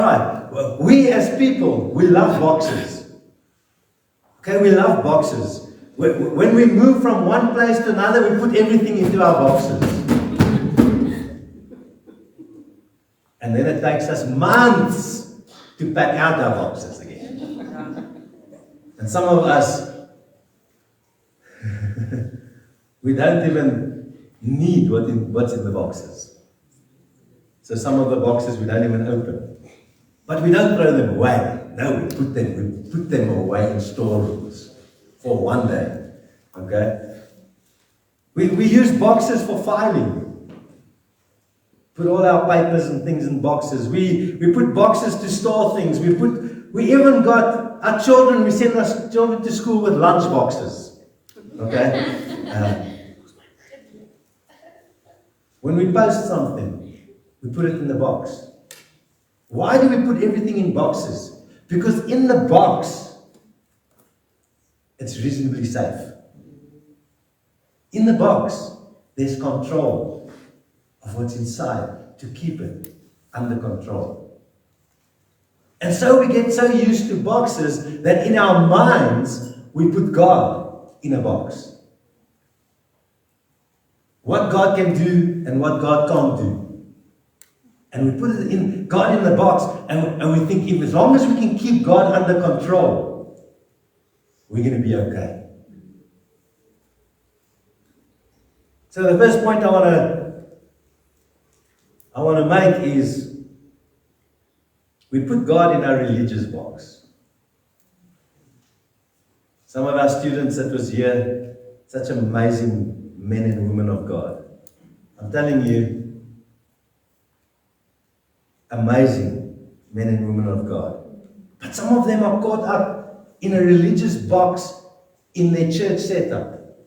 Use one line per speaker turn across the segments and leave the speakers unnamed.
Right. Well, we as people, we love boxes. Okay, we love boxes. When we move from one place to another, we put everything into our boxes. And then it takes us months to pack out our boxes again. And some of us, we don't even need what's in the boxes. So some of the boxes we don't even open. But we don't throw them away. No, we put them away in storerooms for one day. Okay? We use boxes for filing. Put all our papers and things in boxes. We put boxes to store things. We even got our children, we send our children to school with lunch boxes. Okay? When we post something, we put it in the box. Why do we put everything in boxes? Because in the box, it's reasonably safe. In the box, there's control of what's inside to keep it under control. And so we get so used to boxes that in our minds, we put God in a box. What God can do and what God can't do. And we put God in the box, and we think if as long as we can keep God under control, we're going to be okay. So the first point I want to make is we put God in our religious box. Some of our students that was here, such amazing men and women of God. I'm telling you, amazing men and women of God. But some of them are caught up in a religious box in their church setup.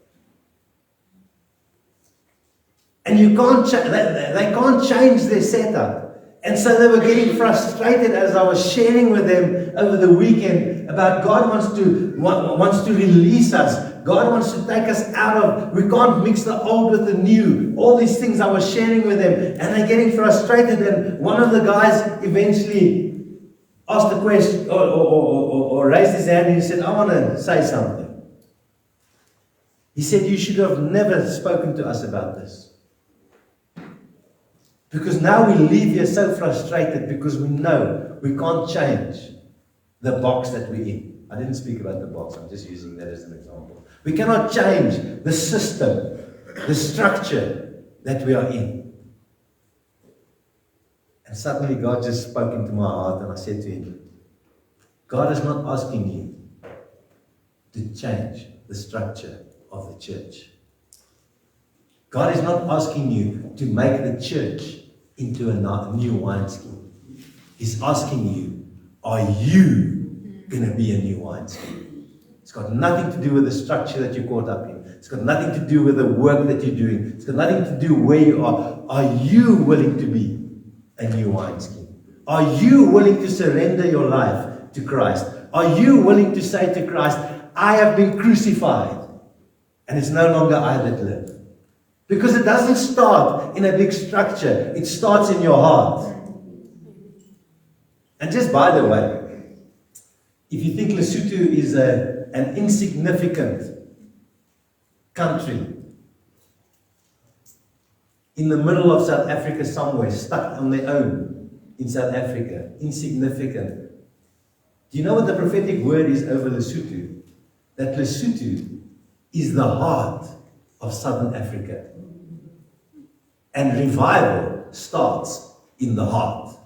And they can't change their setup. And so they were getting frustrated as I was sharing with them over the weekend about God wants to release us. God wants to take us out of, we can't mix the old with the new. All these things I was sharing with them, and they're getting frustrated. And one of the guys eventually asked a question or raised his hand and he said, I want to say something. He said, you should have never spoken to us about this. Because now we leave here so frustrated because we know we can't change the box that we're in. I didn't speak about the box, I'm just using that as an example. We cannot change the system, the structure that we are in. And suddenly God just spoke into my heart and I said to him, God is not asking you to change the structure of the church. God is not asking you to make the church into a new wineskin. He's asking you, are you going to be a new wineskin? It's got nothing to do with the structure that you're caught up in. It's got nothing to do with the work that you're doing. It's got nothing to do where you are. Are you willing to be a new wineskin? Are you willing to surrender your life to Christ? Are you willing to say to Christ, I have been crucified and it's no longer I that live? Because it doesn't start in a big structure. It starts in your heart. And just by the way, if you think Lesotho is an insignificant country in the middle of South Africa somewhere, stuck on their own in South Africa, insignificant. Do you know what the prophetic word is over Lesotho? That Lesotho is the heart of Southern Africa. And revival starts in the heart.